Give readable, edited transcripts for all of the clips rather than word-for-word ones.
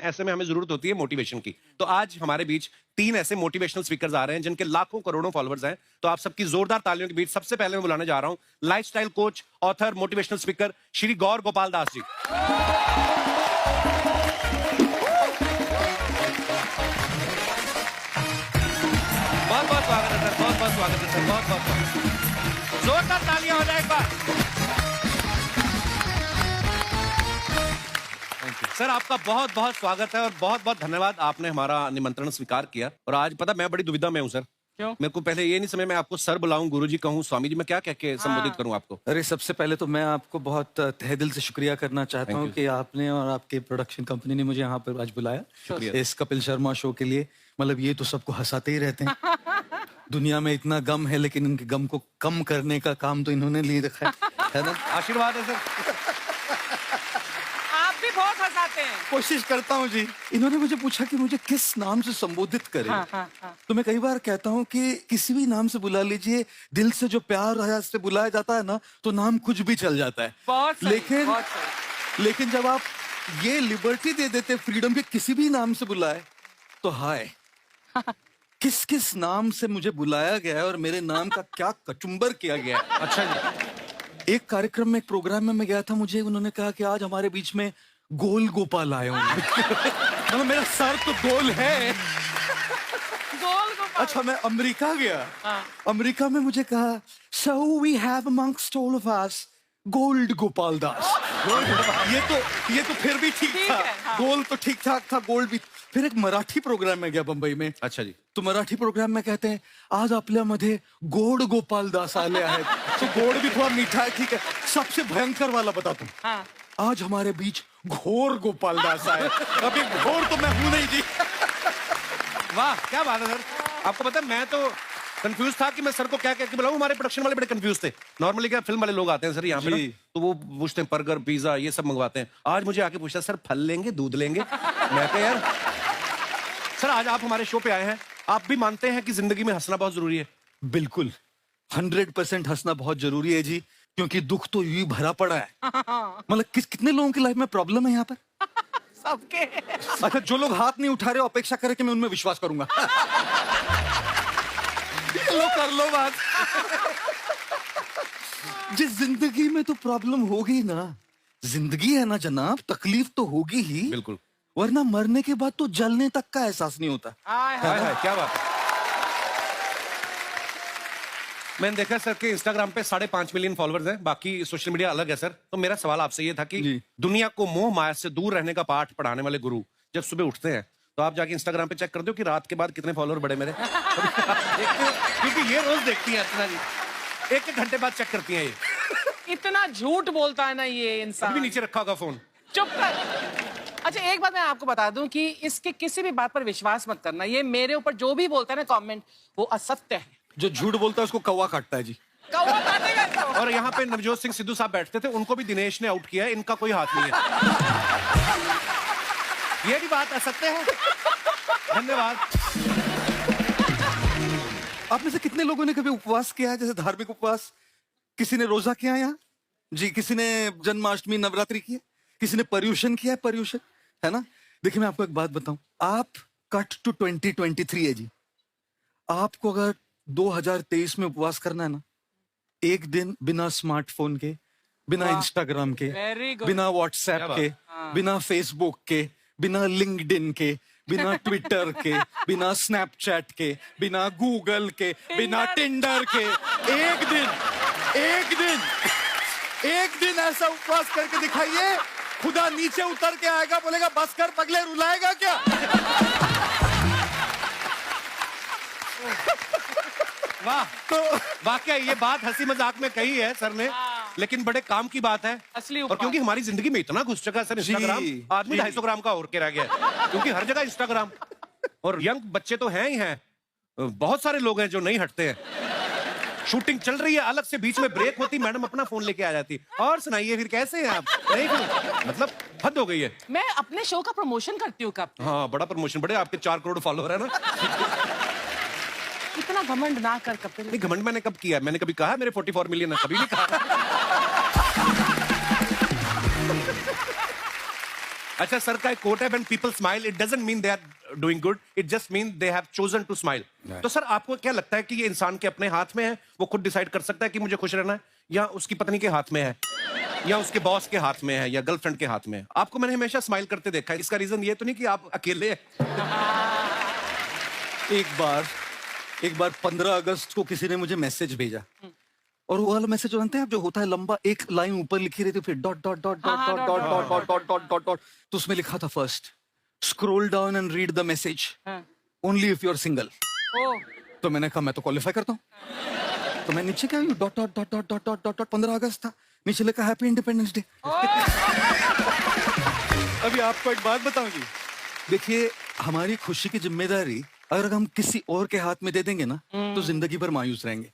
ऐसे में हमें जरूरत होती है मोटिवेशन की। तो आज हमारे बीच 3 ऐसे मोटिवेशनल स्पीकर्स आ रहे हैं जिनके लाखों करोड़ों फॉलोअर्स हैं। तो आप सबकी जोरदार तालियों के बीच सबसे पहले मैं बुलाने जा रहा हूं lifestyle coach, author, motivational speaker Shri Gaur Gopal Das ji. बहुत बहुत स्वागत है सर, बहुत बहुत स्वागत है सर, बहुत बहुत स्वागत। जोरदार तालियां हो जाए एक बार। सर आपका बहुत बहुत स्वागत है और बहुत बहुत धन्यवाद, आपने हमारा निमंत्रण स्वीकार किया। और आज पता मैं बड़ी दुविधा में हूँ सर। क्यों? मेरे को पहले ये नहीं समझ, मैं आपको सर बुलाऊं, गुरुजी कहूं, स्वामी जी, मैं क्या कह के संबोधित करूं आपको? अरे सबसे पहले तो मैं आपको बहुत तहे दिल से शुक्रिया करना चाहता हूं कि आपने और आपके प्रोडक्शन कंपनी ने मुझे यहाँ पर आज बुलाया इस कपिल शर्मा शो के लिए। मतलब ये तो सबको हंसाते ही रहते हैं। दुनिया में इतना गम है लेकिन इनके गम को कम करने का काम तो इन्होंने लिए रखा है ना? आशीर्वाद है सर। आप भी बहुत हंसाते हैं। कोशिश करता हूँ जी। इन्होंने मुझे पूछा कि मुझे किस नाम से संबोधित करें। तो मैं कई बार कहता हूँ कि किसी भी नाम से बुला लीजिए, दिल से जो प्यार है से बुलाया जाता है ना, तो नाम कुछ भी चल जाता है। बहुत सही, लेकिन बहुत सही। लेकिन जब आप ये लिबर्टी दे देते फ्रीडम के किसी भी नाम से बुलाए, तो हाय किस किस नाम से मुझे बुलाया गया है और मेरे नाम का क्या कचुम्बर किया गया है। अच्छा जी। एक कार्यक्रम में, एक प्रोग्राम में मैं गया था, मुझे उन्होंने कहा कि आज हमारे बीच में गोल गोपाल आए होंगे। मतलब मेरा सर तो गोल है। गोल गोपाल। अच्छा, मैं अमेरिका गया। अमेरिका में मुझे कहा, so we have amongst all of us Gaur Gopal Das. ये तो फिर भी ठीक था। हाँ। गोल तो ठीक ठाक था, गोल्ड भी। फिर एक मराठी प्रोग्राम में गया बंबई में। अच्छा जी। तो मराठी प्रोग्राम में कहते हैं, आज आपल्यामध्ये गोड गोपाल दास आले आहेत। तो गोड भी थोड़ा मीठा है, ठीक है। सबसे भयंकर वाला बताता हूँ। हाँ। आज हमारे बीच घोर गोपाल दास आए। अभी घोर तो मैं हूं नहीं जी। वाह क्या बात है सर। आपको पता है मैं तो कंफ्यूज था कि मैं सर को क्या कह के बुलाऊं। हमारे प्रोडक्शन वाले बड़े कंफ्यूज थे। नॉर्मली क्या फिल्म वाले लोग आते हैं सर यहाँ पे ना, तो वो पूछते हैं बर्गर, पिज्जा, ये सब मंगवाते हैं। आज मुझे आके पूछता सर फल लेंगे, दूध लेंगे? मैं कहा यार सर आज आप हमारे शो पे आए हैं, आप भी मानते हैं कि जिंदगी में हंसना बहुत जरूरी है? बिल्कुल 100% हंसना बहुत जरूरी है जी, क्योंकि दुख तो यूं ही भरा पड़ा है। मतलब कितने लोगों की लाइफ में प्रॉब्लम है यहाँ पर? सबके। अच्छा, जो लोग हाथ नहीं उठा रहे अपेक्षा करें कि मैं उनमें विश्वास करूंगा। लो कर लो बात। जिस जिंदगी में तो प्रॉब्लम होगी ना, जिंदगी है ना जनाब, तकलीफ तो होगी ही। बिल्कुल। वरना मरने के बाद तो जलने तक का एहसास नहीं होता। हाय हाय क्या बात है। मैंने देखा सर के इंस्टाग्राम पे 5.5 मिलियन फॉलोअर्स हैं, बाकी सोशल मीडिया अलग है सर। तो मेरा सवाल आपसे ये था कि दुनिया को मोह माया से दूर रहने का पाठ पढ़ाने वाले गुरु जब सुबह उठते हैं तो आप जाके इंस्टाग्राम पे चेक कर दो कि रात के बाद कितने फॉलोअर बढ़े मेरे। क्योंकि ये रोज देखती है अर्चना जी, एक घंटे बाद चेक करती हैं ये। इतना झूठ बोलता है ना ये इंसान। अभी नीचे रखा होगा फोन। चुप कर। अच्छा एक बात मैं आपको बता दूं कि इसके किसी भी बात पर विश्वास मत करना। ये मेरे ऊपर जो भी बोलता है ना कमेंट, वो असत्य है। जो झूठ बोलता है उसको कौवा काटता है जी। कौवा काटेगा इसको। और यहाँ पे नवजोत सिंह सिद्धू साहब बैठते थे, उनको भी दिनेश ने आउट किया है, इनका कोई हाथ नहीं है। ये भी बात असत्य है। धन्यवाद। आप में से कितने लोगों ने कभी उपवास किया है, जैसे धार्मिक उपवास? किसी ने रोजा किया है यहाँ जी? किसी ने जन्माष्टमी, नवरात्रि की है? किसी ने पर्यूषण किया है? पर्यूषण है ना। देखिए मैं आपको एक बात बताऊं, आप कट टू 2023 है जी। आपको अगर 2023 में उपवास करना है ना, एक दिन बिना स्मार्टफोन के, बिना इंस्टाग्राम के, बिना व्हाट्सएप के, बिना फेसबुक के, बिना लिंक्डइन के, बिना ट्विटर के, बिना स्नैपचैट के, बिना गूगल के, बिना टिंडर के, एक दिन ऐसा उपवास करके दिखाइए, खुदा नीचे उतर के आएगा, बोलेगा बस कर पगले, रुलाएगा क्या? वाह। तो वाकई ये बात हंसी मजाक में कही है सर ने, लेकिन बड़े काम की बात है। असली और क्योंकि हमारी जिंदगी में इतना घुस चुका है सर इंस्टाग्राम, आदमी 250 ग्राम का और के रह गया है, क्योंकि हर जगह इंस्टाग्राम। और यंग बच्चे तो हैं ही हैं, बहुत सारे लोग हैं जो नहीं हटते हैं। शूटिंग चल रही है, अलग से बीच में ब्रेक होती, मैडम अपना फोन लेके आ जाती। और सुनाइए फिर कैसे हैं आप? नहीं मतलब हद हो गई है। मैं अपने शो का प्रमोशन करती हूँ कब। हाँ बड़ा प्रमोशन, बड़े आपके 4 करोड़ फॉलोअर है ना। इतना घमंड ना कर कपिल। नहीं घमंड मैंने कब किया? मैंने कभी कहा मेरे 44 मिलियन है? कभी नहीं कहा। अच्छा सर का एक कोट है, when people smile it doesn't mean they are doing good, it just means they have chosen to smile. तो सर आपको क्या लगता है कि ये इंसान के अपने हाथ में है, वो खुद डिसाइड कर सकता है कि मुझे खुश रहना है, या उसकी पत्नी के हाथ में है, या उसके बॉस के हाथ में है, या गर्लफ्रेंड के हाथ में है? आपको मैंने हमेशा स्माइल करते देखा है, इसका रीजन ये तो नहीं कि आप अकेले हैं? एक बार 15 अगस्त को किसी ने मुझे मैसेज भेजा, और वो वाला मैसेज जानते हैं आप, जो होता है लंबा, एक लाइन ऊपर लिखी रहती है, फिर dot dot dot dot dot dot dot dot dot dot dot dot, तो उसमें लिखा था first scroll down and read the message only if you are single. तो मैंने कहा मैं तो क्वालिफाई करता हूँ, तो मैं नीचे क्या dot dot dot dot dot dot dot 15 अगस्त था, नीचे लिखा हैप्पी इंडिपेंडेंस डे। अभी आपको एक बात बताऊं जी, देखिए हमारी खुशी की जिम्मेदारी अगर हम किसी और के हाथ में दे देंगे ना, तो जिंदगी भर मायूस रहेंगे।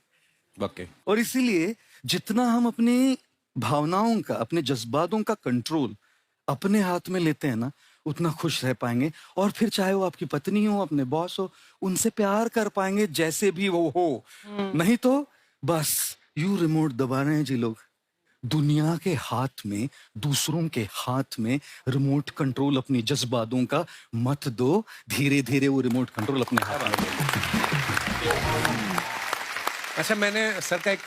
Okay. और इसीलिए जितना हम अपनी भावनाओं का, अपने जज्बातों का कंट्रोल अपने हाथ में लेते हैं ना, उतना खुश रह पाएंगे। और फिर चाहे वो आपकी पत्नी हो, अपने बॉस हो, उनसे प्यार कर पाएंगे जैसे भी वो हो। नहीं तो बस यू रिमोट दबा रहे हैं जी लोग। दुनिया के हाथ में, दूसरों के हाथ में रिमोट कंट्रोल अपने जज्बातों का मत दो, धीरे धीरे वो रिमोट कंट्रोल अपने हाथ में ले। अच्छा मैंने सर का एक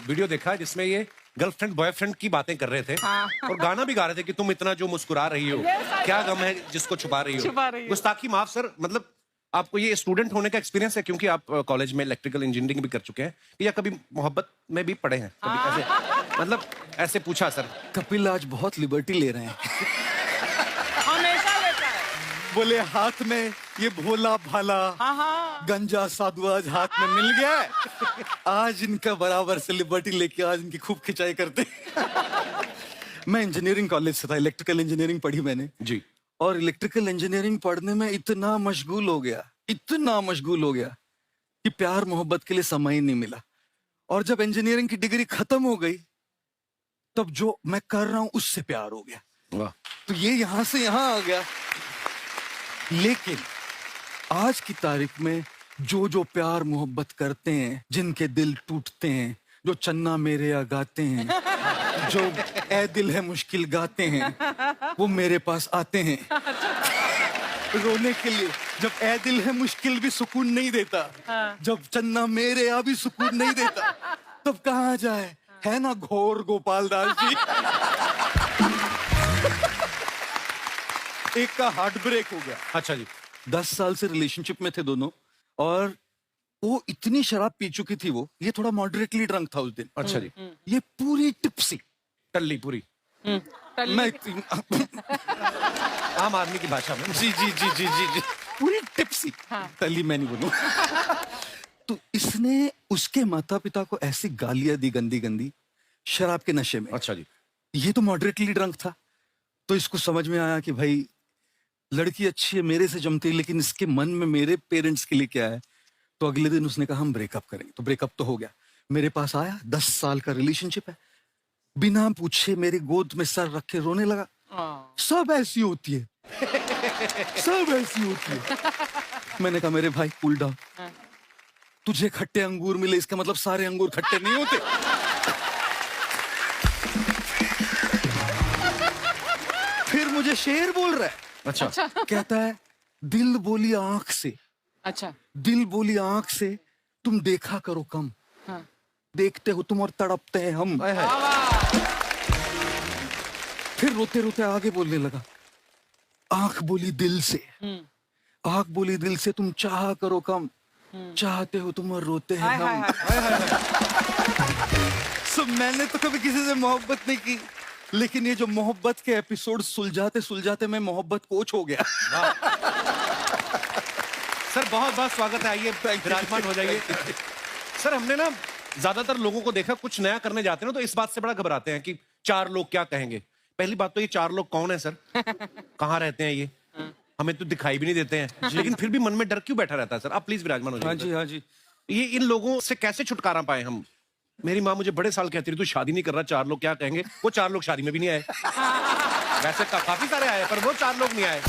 वीडियो देखा जिसमें ये गर्लफ्रेंड बॉयफ्रेंड की बातें कर रहे थे, और गाना भी गा रहे थे कि तुम इतना जो मुस्कुरा रही हो, क्या गम है जिसको छुपा रही हो। गुस्ताखी माफ सर, मतलब आपको ये स्टूडेंट होने का एक्सपीरियंस है, क्योंकि आप कॉलेज में इलेक्ट्रिकल इंजीनियरिंग भी कर चुके हैं, या कभी मोहब्बत में भी पड़े हैं कभी ऐसे, मतलब ऐसे पूछा सर। कपिल आज बहुत लिबर्टी ले रहे हैं। हमेशा लेता है। बोले हाथ में ये भोला भाला गंजा साधु आज हाथ में मिल गया है, आज इनका बराबर से लिबर्टी लेके आज इनकी खूब खिंचाई करते। मैं इंजीनियरिंग कॉलेज से था, इलेक्ट्रिकल इंजीनियरिंग पढ़ी मैंने जी, और इलेक्ट्रिकल इंजीनियरिंग पढ़ने में इतना मशगूल हो गया कि प्यार मोहब्बत के लिए समय ही नहीं मिला। और जब इंजीनियरिंग की डिग्री खत्म हो गई, तब जो मैं कर रहा हूं उससे प्यार हो गया। वाह। तो ये यहां से यहां आ गया। लेकिन आज की तारीख में जो प्यार मोहब्बत करते हैं, जिनके दिल टूटते हैं, जो चन्ना मेरे या गाते हैं, जो ए दिल है मुश्किल गाते हैं, वो मेरे पास आते हैं रोने के लिए। जब ए दिल है मुश्किल भी सुकून नहीं देता, जब चन्ना मेरे या भी सुकून नहीं देता, तब कहाँ जाए, है ना घोर गोपाल दास जी। एक का हार्ट ब्रेक हो गया। अच्छा जी। 10 साल से रिलेशनशिप में थे दोनों, और वो इतनी शराब पी चुकी थी, वो ये थोड़ा मॉडरेटली ड्रंक था उस दिन। अच्छा जी। ये पूरी टिप्सी, टल्ली पूरी, मैं आम आदमी की भाषा में। जी जी जी जी जी जी पूरी टिप्सी। तली मैं नहीं बोलूं। तो इसने उसके माता पिता को ऐसी गालियां दी गंदी गंदी, शराब के नशे में। अच्छा जी। ये तो मॉडरेटली ड्रंक था, तो इसको समझ में आया कि भाई लड़की अच्छी है, मेरे से जमती है, लेकिन इसके मन में मेरे पेरेंट्स के लिए क्या है। तो अगले दिन उसने कहा हम ब्रेकअप करेंगे। तो ब्रेकअप तो हो गया, मेरे पास आया, 10 साल का रिलेशनशिप है, बिना पूछे मेरी गोद में सर रख के रोने लगा। सब ऐसी होती है, सब ऐसी होती है। मैंने कहा मेरे भाई कूल डाउन, तुझे खट्टे अंगूर मिले इसका मतलब सारे अंगूर खट्टे नहीं होते। फिर मुझे शेर बोल रहा है। अच्छा। कहता है दिल बोली आंख से, अच्छा, दिल बोली आंख से तुम देखा करो कम, देखते हो तुम और तड़पते हैं हम। फिर रोते रोते आगे बोलने लगा, आंख बोली दिल से, आंख बोली दिल से तुम चाहा करो कम, चाहते हो तुम और रोते हैं हम। मैंने तो कभी किसी से मोहब्बत नहीं की, लेकिन ये जो मोहब्बत के एपिसोड सुलझाते सुलझाते मैं मोहब्बत कोच हो गया। सर बहुत बहुत स्वागत है, आइए विराजमान हो जाइए। सर हमने ना ज्यादातर लोगों को देखा, कुछ नया करने जाते हैं ना, तो इस बात से बड़ा घबराते हैं कि 4 लोग क्या कहेंगे। पहली बात तो ये 4 लोग कौन है सर, कहाँ रहते हैं ये, हमें तो दिखाई भी नहीं देते हैं, लेकिन फिर भी मन में डर क्यों बैठा रहता है सर? आप प्लीज विराजमान हो जाइए। हाँ जी, हाँ जी। ये इन लोगों से कैसे छुटकारा पाए हम? मेरी माँ मुझे बड़े साल कहती रही, तू शादी नहीं कर रहा, 4 लोग क्या कहेंगे। वो 4 लोग शादी में भी नहीं आए। वैसे काफी सारे आए, पर वो 4 लोग नहीं आए।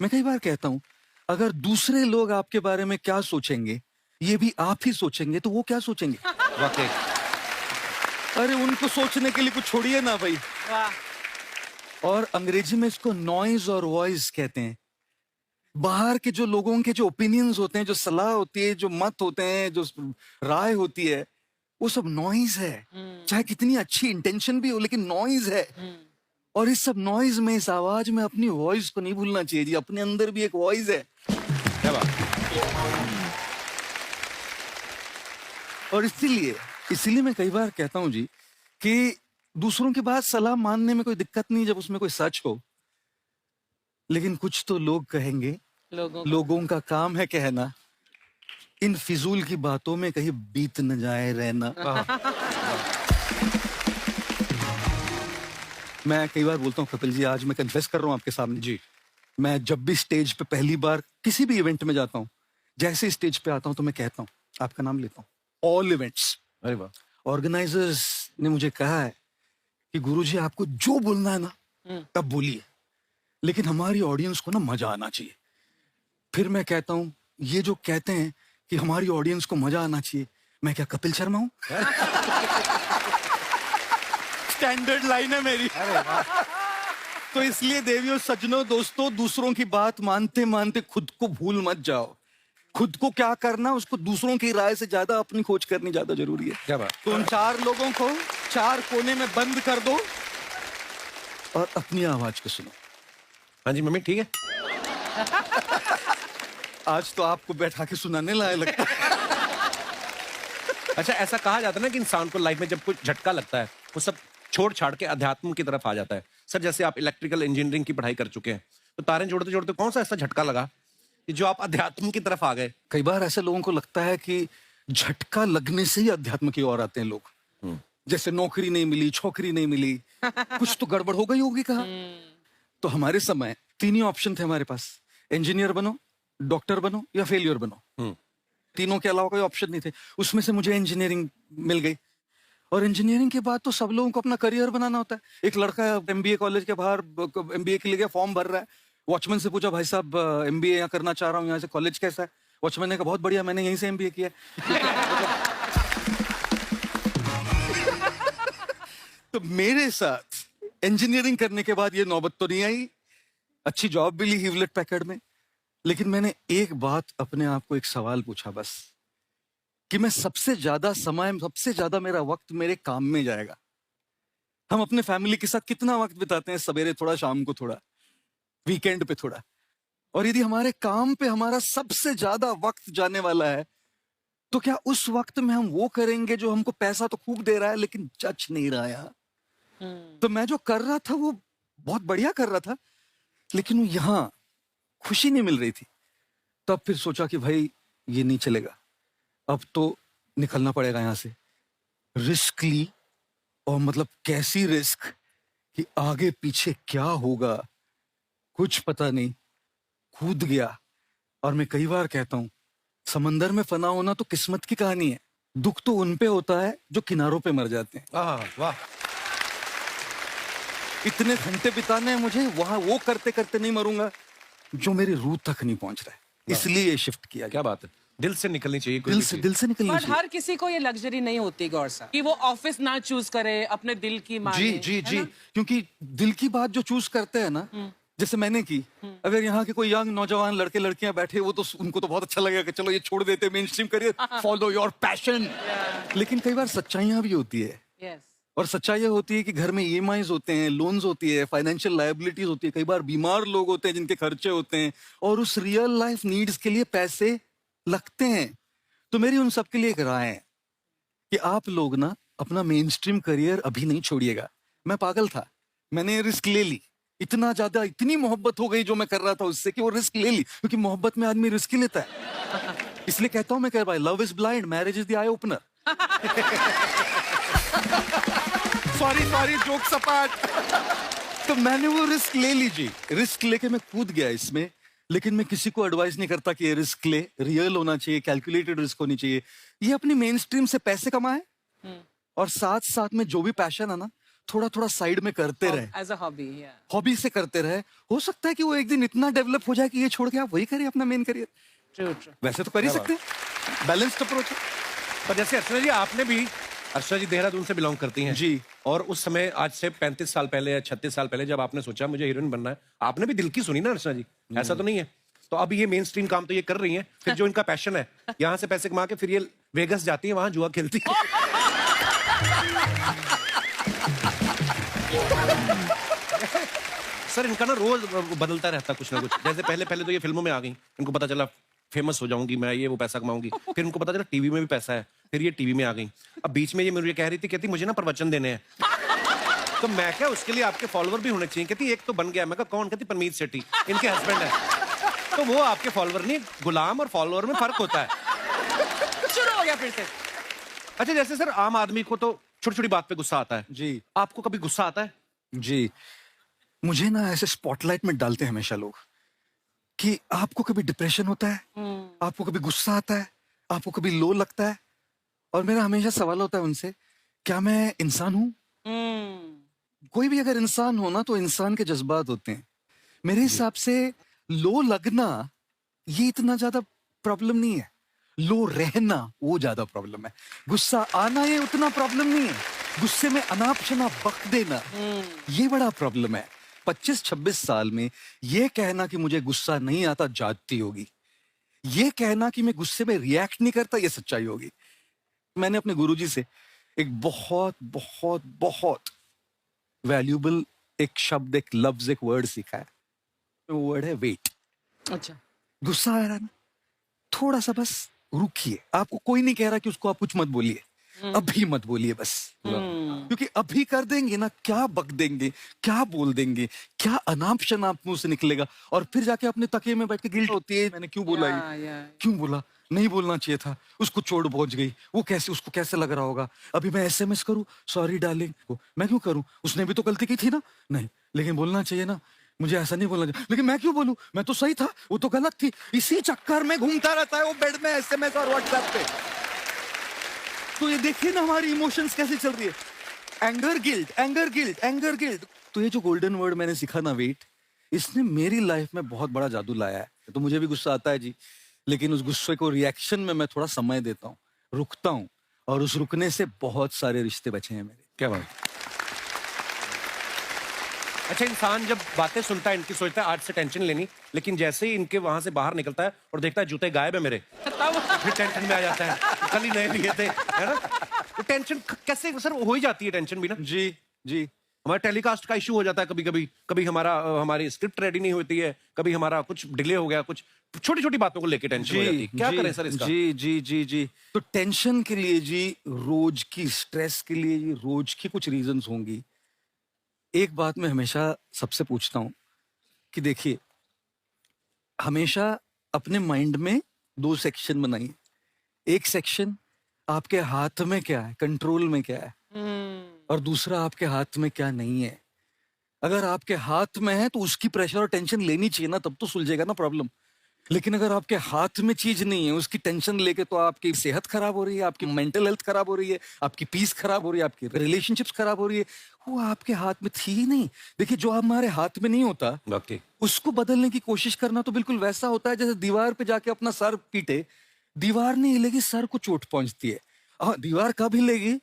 मैं कई बार कहता हूं, अगर दूसरे लोग आपके बारे में क्या सोचेंगे ये भी आप ही सोचेंगे, तो वो क्या सोचेंगे? वाकई। अरे उनको सोचने के लिए कुछ छोड़िए ना भाई। और अंग्रेजी में इसको नॉइज और वॉइस कहते हैं। बाहर के जो लोगों के जो ओपिनियंस होते हैं, जो सलाह होती है, जो मत होते हैं, जो राय होती है, वो सब नॉइज है। चाहे कितनी अच्छी इंटेंशन भी हो, लेकिन नॉइज है। और इस सब नॉइज में, इस आवाज में अपनी वॉइस को नहीं भूलना चाहिए जी। अपने अंदर भी एक वॉइस है। क्या बात। और इसीलिए मैं कई बार कहता हूं जी कि दूसरों की बात सलाह मानने में कोई दिक्कत नहीं जब उसमें कोई सच हो। लेकिन कुछ तो लोग कहेंगे, लोगों का काम है कहना, इन फिजूल की बातों में कहीं बीत न जाए रहना। मैं कई बार बोलता हूँ कपिल जी, आज मैं कन्फेस कर रहा हूँ आपके सामने जी। मैं जब भी स्टेज पे पहली बार किसी भी इवेंट में जाता हूँ, जैसे स्टेज पे आता हूँ तो मैं कहता हूँ, आपका नाम लेता हूँ, ऑल इवेंट्स। अरे वाह। ऑर्गेनाइजर्स ने मुझे कहा है कि गुरुजी आपको जो बोलना है ना तब बोलिए, लेकिन हमारी ऑडियंस को ना मजा आना चाहिए। फिर मैं कहता हूँ, ये जो कहते हैं कि हमारी ऑडियंस को मजा आना चाहिए, मैं क्या कपिल शर्मा हूँ? स्टैंडर्ड लाइन है मेरी। तो इसलिए देवियों, सज्जनों, दोस्तों, दूसरों की बात मानते मानते खुद को भूल मत जाओ। खुद को क्या करना, उसको दूसरों की राय से ज्यादा अपनी खोज करनी ज्यादा जरूरी है। क्या बात। तो उन 4 लोगों को 4 कोने में बंद कर दो और अपनी आवाज को सुनो। हाँ जी मम्मी ठीक है। आज तो आपको बैठा के सुनाने लाए लगता है। अच्छा, ऐसा कहा जाता है ना कि इंसान को लाइफ में जब कुछ झटका लगता है, वो सब छोड़ छाड़ के अध्यात्म की तरफ आ जाता है। सर, जैसे आप इलेक्ट्रिकल इंजीनियरिंग की पढ़ाई कर चुके हैं, तो तारे जोड़ते जोड़ते कौन सा ऐसा झटका लगा कि जो आप अध्यात्म की तरफ आ गए? कई बार ऐसे लोगों को लगता है कि झटका लगने से ही अध्यात्म की ओर आते हैं लोग। जैसे नौकरी नहीं मिली, छोकरी नहीं मिली, कुछ तो गड़बड़ हो गई होगी कहा। तो हमारे समय 3 ही ऑप्शन थे हमारे पास, इंजीनियर बनो, डॉक्टर बनो या फेलियर बनो। तीनों के अलावा कोई ऑप्शन नहीं थे। उसमें से मुझे इंजीनियरिंग मिल गई। और इंजीनियरिंग के बाद तो सब लोगों को अपना करियर बनाना होता है। एक लड़का एमबीए कॉलेज के बाहर एमबीए के लिए गया, फॉर्म भर रहा है। वॉचमैन से पूछा, भाई साहब एमबीए यहाँ करना चाह रहा हूँ, यहाँ से कॉलेज कैसा है? वॉचमैन ने कहा, बहुत बढ़िया, मैंने यहीं से एमबीए किया है। तो मेरे साथ इंजीनियरिंग करने के बाद ये नौबत तो नहीं आई। अच्छी जॉब भी ली हीवलेट पैकर्ड में, लेकिन मैंने एक बात अपने आप को, एक सवाल पूछा बस, कि मैं सबसे ज्यादा समय, सबसे ज्यादा मेरा वक्त मेरे काम में जाएगा। हम अपने फैमिली के साथ कितना वक्त बिताते हैं, सवेरे थोड़ा, शाम को थोड़ा, वीकेंड पे थोड़ा। और यदि हमारे काम पे हमारा सबसे ज्यादा वक्त जाने वाला है, तो क्या उस वक्त में हम वो करेंगे जो हमको पैसा तो खूब दे रहा है लेकिन जच नहीं रहा है? तो मैं जो कर रहा था वो बहुत बढ़िया कर रहा था, लेकिन यहाँ खुशी नहीं मिल रही थी। तब फिर सोचा कि भाई ये नहीं चलेगा, अब तो निकलना पड़ेगा यहाँ से। रिस्क ली, और मतलब कैसी रिस्क कि आगे पीछे क्या होगा कुछ पता नहीं। कूद गया। और मैं कई बार कहता हूं, समंदर में फना होना तो किस्मत की कहानी है। दुख तो उन पे होता है जो किनारों पे मर जाते हैं। वाह। इतने घंटे बिताने हैं मुझे वहां, वो करते करते नहीं मरूंगा जो मेरी रूह तक नहीं पहुंच रहा है। इसलिए ये शिफ्ट किया। क्या बात है, दिल से निकलनी चाहिए कोई दिल से निकलनी बट चाहिए। हर किसी को ये लग्जरी नहीं होती गौर साहब, कि वो ऑफिस ना चूज करे, अपने दिल की माने। जी, क्योंकि दिल की बात जो चूज करते हैं ना, जैसे मैंने की, अगर यहाँ के कोई यंग नौजवान लड़के लड़कियां बैठे, वो तो उनको तो बहुत अच्छा लगेगा कि चलो ये छोड़ देते main stream career, follow your passion. लेकिन कई बार सच्चाइयां भी होती है। यस। और सच्चाई ये होती है कि घर में ईएमआईज होते हैं, लोन्स होती है, फाइनेंशियल लायबिलिटीज होती है, कई बार बीमार लोग होते हैं जिनके खर्चे होते हैं, और उस रियल लाइफ नीड्स के लिए पैसे लगते हैं। तो मेरी उन सब के लिए एक राय है कि आप लोग ना अपना मेन स्ट्रीम करियर अभी नहीं छोड़िएगा। मैं पागल था, मैंने रिस्क ले ली। इतना ज्यादा, इतनी मोहब्बत हो गई जो मैं कर रहा था उससे कि वो रिस्क ले ली, क्योंकि मोहब्बत में आदमी रिस्क ही लेता है। इसलिए कहता हूं मैं, कह भाई, love is blind, marriage is the eye opener. Sorry joke सपाट। तो मैंने वो रिस्क ले लीजिए, रिस्क लेके मैं कूद गया इसमें। लेकिन मैं किसी को एडवाइस नहीं करता कि ये रिस्क ले, रियल होना चाहिए, कैलकुलेटेड रिस्क होनी चाहिए। ये अपनी मेन स्ट्रीम से पैसे कमाए, और साथ साथ में जो भी पैशन है ना, थोड़ा थोड़ा साइड में करते रहे, एज अ हॉबी। हॉबी से करते रहे। हो सकता है कि वो एक दिन इतना डेवलप हो जाए कि ये छोड़ के आप वही करें अपना मेन करियर। ट्रू। वैसे तो कर ही सकते हैं, बैलेंस्ड अप्रोच है। पर जैसे अर्चना जी, आपने भी अर्चना जी देहरादून से बिलोंग करती हैं जी। और उस समय आज से 35 साल पहले या 36 साल पहले जब आपने सोचा मुझे हीरोइन बनना है, आपने भी दिल की सुनी ना अर्चना जी, ऐसा तो नहीं है? तो अब ये मेन स्ट्रीम काम तो ये कर रही हैं, फिर जो इनका पैशन है यहाँ से पैसे कमा के फिर ये वेगस जाती है, वहां जुआ खेलती है। सर इनका ना रोज बदलता रहता कुछ ना कुछ। जैसे पहले पहले तो ये फिल्मों में आ गई, इनको पता चला फेमस हो जाऊंगी मैं, ये वो पैसा कमाऊंगी, फिर इनको पता चला टीवी में भी पैसा है, फिर ये टीवी में आ गई। अब बीच में ये मुझे कह रही थी, कहती मुझे ना प्रवचन देने हैं। तो मैं क्या उसके लिए आपके फॉलोवर भी होने चाहिए। कहती एक तो बन गया। मैं कहा कौन? कहती परमीत सेठी, इनके हस्बैंड है। तो वो आपके फॉलोवर नहीं, गुलाम और फॉलोवर में फर्क होता है। शुरू हो गया फिर से। अच्छा जैसे सर आम आदमी को तो छोटी छोटी बात पे गुस्सा आता है, जी आपको कभी गुस्सा आता है? जी, मुझे ना ऐसे स्पॉटलाइट में डालते हैं हमेशा लोग कि आपको कभी डिप्रेशन होता है, आपको कभी गुस्सा आता है, आपको कभी लो लगता है, और मेरा हमेशा सवाल होता है उनसे, क्या मैं इंसान हूं? कोई भी अगर इंसान हो ना तो इंसान के जज्बात होते हैं। मेरे हिसाब से लो लगना ये इतना ज्यादा प्रॉब्लम नहीं है, लो रहना वो ज्यादा प्रॉब्लम है। गुस्सा आना ये उतना प्रॉब्लम नहीं है, गुस्से में अनाप शनाप बक देना ये बड़ा प्रॉब्लम है। 25-26 साल में ये कहना कि मुझे गुस्सा नहीं आता जाती होगी, ये कहना कि मैं गुस्से में रिएक्ट नहीं करता ये सच्चाई होगी। मैंने अपने गुरुजी से एक बहुत बहुत बहुत वैल्यूबल एक शब्द, एक लफ्ज, एक वर्ड सीखा है। वो वर्ड है वेट। अच्छा। गुस्सा आ रहा है ना, थोड़ा सा बस रुकिए। आपको कोई नहीं कह रहा कि उसको आप कुछ मत बोलिए, अभी मत बोलिए बस, क्योंकि अभी कर देंगे ना क्या बक देंगे, क्या बोल देंगे, क्या अनाप शनाप मुंह से निकलेगा, और फिर जाके अपने तकिए में बैठ के गिल्ट होती है, मैंने क्यों बोला ये, क्यों बोला, नहीं बोलना चाहिए था, उसको चोट पहुंच गई, वो कैसे, उसको कैसे लग रहा होगा, अभी मैं एसएमएस करूं सॉरी डार्लिंग, मैं क्यों करूं, उसने भी तो गलती की थी ना, नहीं लेकिन बोलना चाहिए ना, मुझे ऐसा नहीं बोलना चाहिए, लेकिन मैं क्यों बोलूं, मैं तो सही था, वो तो गलत थी। इसी चक्कर में घूमता रहता है वो बेड में एसएमएस और व्हाट्सएप पे। तो ये देखिए ना हमारी इमोशंस कैसे चल रही है, anger guilt, anger guilt, anger guilt. तो ये जो गोल्डन वर्ड मैंने सीखा ना वेट, इसने मेरी लाइफ में बहुत बड़ा जादू लाया है। तो मुझे भी गुस्सा आता है जी, लेकिन उस गुस्से को रिएक्शन में मैं थोड़ा समय देता हूँ, रुकता हूँ, और उस रुकने से बहुत सारे रिश्ते बचे हैं मेरे। क्या बात। अच्छा इंसान जब बातें सुनता है इनकी सोचता है आज से टेंशन लेनी, लेकिन जैसे ही इनके वहां से बाहर निकलता है और देखता है जूते गायब है मेरे, फिर टेंशन में आ जाता है, कल ही नए लिए थे, है ना। तो टेंशन कैसे सर हो ही जाती है टेंशन भी ना। जी जी, हमारा टेलीकास्ट का इशू हो जाता है कभी कभी, कभी हमारी स्क्रिप्ट रेडी नहीं होती है, कभी हमारा कुछ डिले हो गया, कुछ छोटी छोटी बातों को लेके टेंशन हो जाती है। क्या करें सर इसका? जी जी जी जी, तो टेंशन के लिए जी, रोज की स्ट्रेस के लिए जी, रोज की कुछ रीजंस होंगी। एक बात मैं हमेशा सबसे पूछता हूं कि देखिए, हमेशा अपने माइंड में 2 सेक्शन बनाइए। एक सेक्शन आपके हाथ में क्या है, कंट्रोल में क्या है, और दूसरा आपके हाथ में क्या नहीं है। अगर आपके हाथ में है तो उसकी प्रेशर और टेंशन लेनी चाहिए ना, तब तो सुलझेगा ना प्रॉब्लम। लेकिन अगर आपके हाथ में चीज नहीं है, उसकी टेंशन लेके तो आपकी सेहत खराब हो रही है, आपकी मेंटल हेल्थ खराब हो रही है, आपकी पीस खराब हो रही है, आपकी रिलेशनशिप्स खराब हो रही है। वो आपके हाथ में थी ही नहीं। देखिए, जो हमारे हाथ में नहीं होता उसको बदलने की कोशिश करना तो बिल्कुल वैसा होता है जैसे दीवार पे जाके अपना सर पीटे, दीवार नहीं हिलेगी, सर को चोट पहुंचती है। दीवार कब हिलेगी?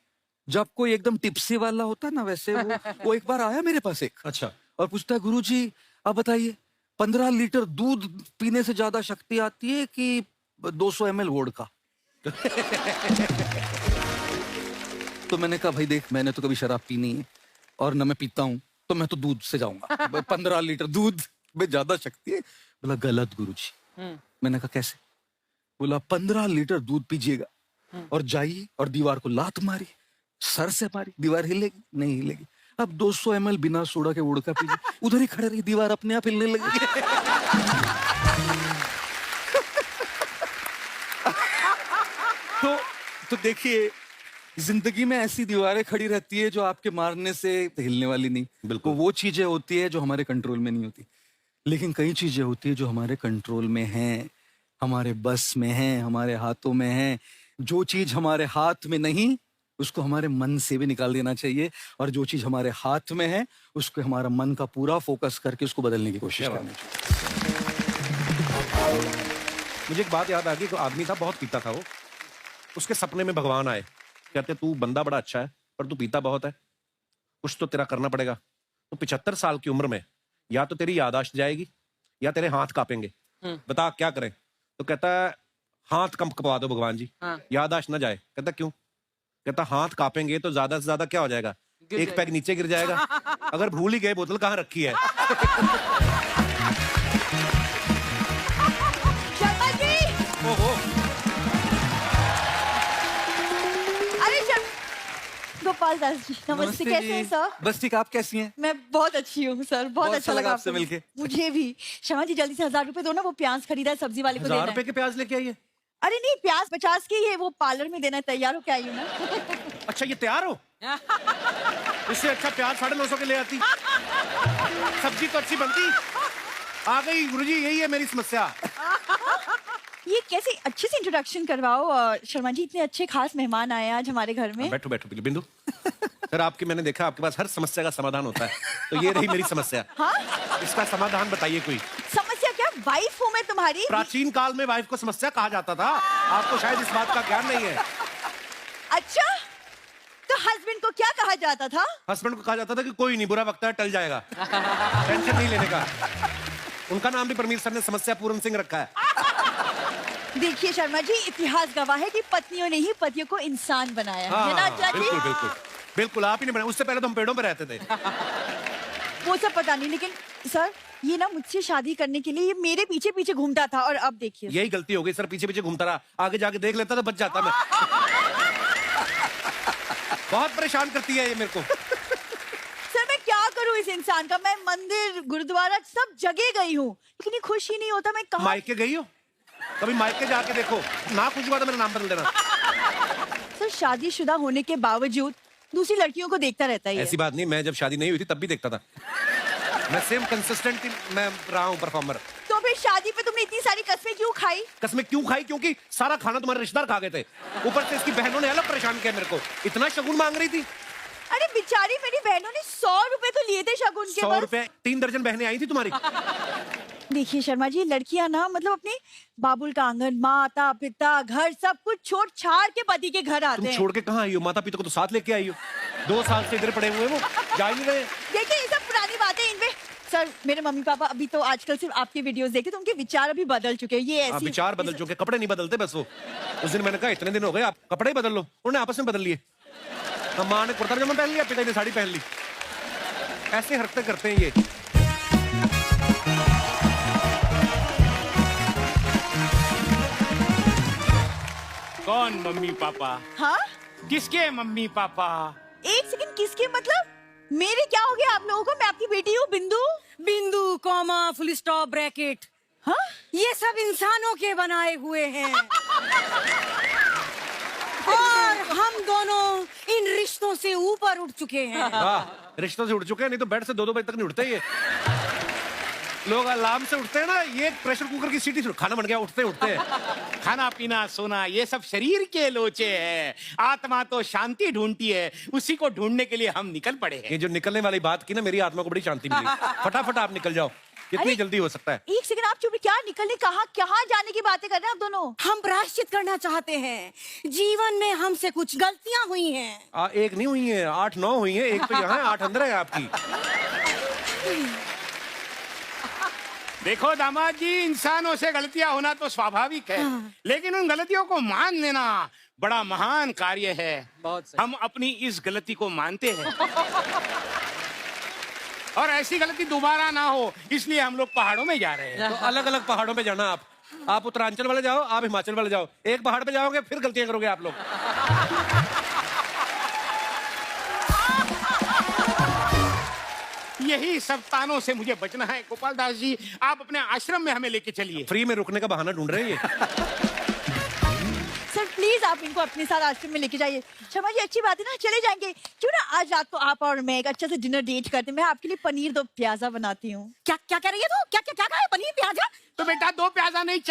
जब कोई एकदम टिप्सी वाला होता है ना, वैसे वो एक बार आया मेरे पास एक, अच्छा, और पूछता है गुरुजी आप बताइए 15 लीटर दूध पीने से ज्यादा शक्ति आती है कि 200 ml वोडका? तो मैंने कहा भाई देख, मैंने तो कभी शराब पी नहीं है और न मैं पीता हूं, तो मैं तो दूध से जाऊंगा। 15 लीटर दूध में ज्यादा शक्ति है। बोला गलत गुरुजी। मैंने कहा कैसे? बोला 15 लीटर दूध पीजिएगा और जाइए और दीवार को लात मारी, सर से मारी, दीवार हिलेगी नहीं? हिलेगी। अब 200 ml बिना सोडा के वोडका पीजिए, उधर ही खड़े रही, दीवार अपने आप हिलने लगी। तो देखिए, जिंदगी में ऐसी दीवारें खड़ी रहती है जो आपके मारने से हिलने वाली नहीं। बिल्कुल, वो चीजें होती है जो हमारे कंट्रोल में नहीं होती, लेकिन कई चीजें होती है जो हमारे कंट्रोल में हैं, हमारे बस में हैं, हमारे हाथों में हैं। जो चीज हमारे हाथ में नहीं, उसको हमारे मन से भी निकाल देना चाहिए, और जो चीज हमारे हाथ में है उसको हमारा मन का पूरा फोकस करके उसको बदलने की कोशिश करनी चाहिए। मुझे एक बात याद आ गई, कोई आदमी था बहुत पीता था वो, उसके सपने में भगवान आए कहते तू बंदा बड़ा अच्छा है पर तू पीता बहुत है, कुछ तो तेरा करना पड़ेगा। तो 75 साल की उम्र में या तो तेरी याददाश्त जाएगी या तेरे हाथ कांपेंगे, बता क्या करें। तो कहता है हाथ कम कपवा दो भगवान जी, याददाश्त ना जाए। कहता क्यों? कहता हाथ कांपेंगे तो ज्यादा से ज्यादा क्या हो जाएगा, एक पैग नीचे गिर जाएगा। अगर भूल ही गए बोतल कहाँ रखी है। शर्मा जी, ओहो, गोपाल दास जी नमस्ते, कैसे हैं सर? बस ठीक, आप कैसी हैं? मैं बहुत अच्छी हूँ सर, बहुत अच्छा लगा आपसे मिलके। मुझे भी। शर्मा जी जल्दी से 1000 रुपए दो ना, वो प्याज खरीदा है, सब्जी वाले को 1000 देना रुपए है। के प्याज लेके आई है? अरे नहीं, प्याज 50 की है, वो पार्लर में देना है, तैयार हो क्या आई हूँ ना। अच्छा ये तैयार हो? इससे अच्छा प्याज 950 के ले आती, सब्जी तो अच्छी बनती। आ गई गुरुजी, यही है मेरी समस्या। ये कैसे अच्छे से इंट्रोडक्शन करवाओ। शर्मा जी इतने अच्छे खास मेहमान आए आज हमारे घर में। बैठो बैठो बिंदु। सर आपकी मैंने देखा आपके पास हर समस्या का समाधान होता है, तो ये रही मेरी समस्या। हाँ? इसका समाधान बताइए कोई। समस्या क्या? वाइफ हूँ मैं तुम्हारी। प्राचीन काल में वाइफ को समस्या कहा जाता था, आपको शायद इस बात का ज्ञान नहीं है। अच्छा, तो हस्बैंड को क्या कहा जाता था? हस्बैंड को कहा जाता था कि कोई नहीं, बुरा वक्त है, टल जाएगा, टेंशन नहीं लेने का। उनका नाम भी परमीर सर ने समस्या पूरन सिंह रखा है। देखिए शर्मा जी, इतिहास गवाह है कि पत्नियों ने ही पतियों को इंसान बनाया है ना चाची? बिल्कुल बिल्कुल बिल्कुल, आप ही ने बनाया, उससे पहले तो हम पेड़ों पे रहते थे। वो सब पता नहीं, लेकिन सर ये ना मुझसे शादी करने के लिए ये मेरे पीछे पीछे घूमता था, और अब देखिए। यही गलती हो गई सर, पीछे पीछे घूमता रहा, आगे जाके देख लेता तो बच जाता मैं। बहुत परेशान करती है ये मेरे को। सर मैं क्या करूं इस इंसान का? मैं मंदिर गुरुद्वारा सब जगह गई हूँ, लेकिन ये खुश ही नहीं होता। मैं कहाँ? मायके गई हो? कभी मायके जाके देखो ना, खुश हुआ तो मेरा नाम बदल देना। सर शादीशुदा होने के बावजूद दूसरी लड़कियों को देखता रहता है ये। ऐसी बात नहीं, मैं जब शादी नहीं हुई थी तब भी देखता था। मैं सेम कंसिस्टेंट मैं रहा हूँ परफॉर्मर। तो फिर शादी पे तुमने इतनी सारी कस्में क्यों खाई? कसमें क्यों खाई? क्योंकि सारा खाना तुम्हारे रिश्तेदार खा गए थे, ऊपर से इसकी बहनों ने अलग परेशान किया मेरे को। इतना शगुन मांग रही थी। अरे बेचारी मेरी बहनों ने 100 रुपए तो लिए थे शगुन के। 100 रुपए? 3 दर्जन बहनें आई थी तुम्हारी। देखिए शर्मा जी, लड़कियां ना मतलब अपने बाबुल का आंगन, माता पिता, घर सब कुछ छोड़ छाड़ के पति के घर आते तुम हैं। छोड़ के कहाँ आई हो? माता पिता को तो साथ लेके आई हो। 2 साल से इधर पड़े हुए वो जा ही नहीं रहे। देखिए ये सब पुरानी बातें इनमें। सर मेरे मम्मी पापा अभी तो आजकल सिर्फ आपके वीडियोस देखते, तो उनके विचार अभी बदल चुके हैं। ये ऐसी विचार बदल चुके, कपड़े नहीं बदलते बस वो। उस दिन मैंने कहा इतने दिन हो गए, आप कपड़े ही बदल लो, उन्होंने आपस में बदल लिए। माँ ने कुर्ता पजामा पहन लिया, पिता ने साड़ी पहन ली। ऐसे हरकतें करते हैं ये। कौन मम्मी पापा? हाँ? किसके मम्मी पापा? एक सेकंड, किसके मतलब? मेरे क्या हो गया आप लोगों को? मैं आपकी बेटी हूँ बिंदु। बिंदु, कॉमा, फुल स्टॉप, ब्रैकेट, हाँ? ये सब इंसानों के बनाए हुए हैं। और हम दोनों इन रिश्तों से ऊपर उठ चुके हैं। वाह, रिश्तों से उठ चुके हैं, नहीं तो बेड से 2-2 बजे तक नहीं उठते ये लोग। अलार्म से उठते हैं ना, ये प्रेशर कुकर की सीटी से खाना बन गया, उठते उठते हैं। खाना पीना सोना ये सब शरीर के लोचे हैं, आत्मा तो शांति ढूंढती है, उसी को ढूंढने के लिए हम निकल पड़े हैं। ये जो निकलने वाली बात की ना, मेरी आत्मा को बड़ी शांति मिली। फटाफट आप निकल जाओ, जितनी अरे, जल्दी हो सकता है। एक सेकंड, आप चुप, क्या निकलने? कहाँ कहाँ जाने की बातें कर रहे हैं आप दोनों? हम प्रायश्चित करना चाहते हैं। जीवन में हमसे कुछ गलतियां हुई हैं। एक नहीं हुई है, 8-9 हुई है। एक तो यहाँ है, 8 अंदर है आपकी। देखो दामाद जी, इंसानों से गलतियां होना तो स्वाभाविक है, लेकिन उन गलतियों को मान लेना बड़ा महान कार्य है। बहुत सही। हम अपनी इस गलती को मानते हैं और ऐसी गलती दोबारा ना हो, इसलिए हम लोग पहाड़ों में जा रहे हैं। तो अलग अलग पहाड़ों पे जाना आप उत्तरांचल वाले जाओ, आप हिमाचल वाले जाओ। एक पहाड़ पे जाओगे फिर गलतियां करोगे आप लोग। यही सब तानों से मुझे बचना है। गोपाल दास जी, आप अपने आश्रम में हमें लेके चलिए। फ्री में रुकने का बहाना ढूंढ रहे हैं ये। सर प्लीज आप इनको अपने साथ आश्रम में लेके जाइए। शर्मा जी अच्छी बात है ना, चले जाएंगे। क्यों ना आज रात को आप और मैं एक अच्छा से डिनर डेट करते हैं। मैं आपके लिए पनीर 2 प्याजा बनाती हूँ। क्या क्या कह रही है तू? क्या क्या क्या कहा है? पनीर, प्याजा? तो बेटा 2 प्याजा नहीं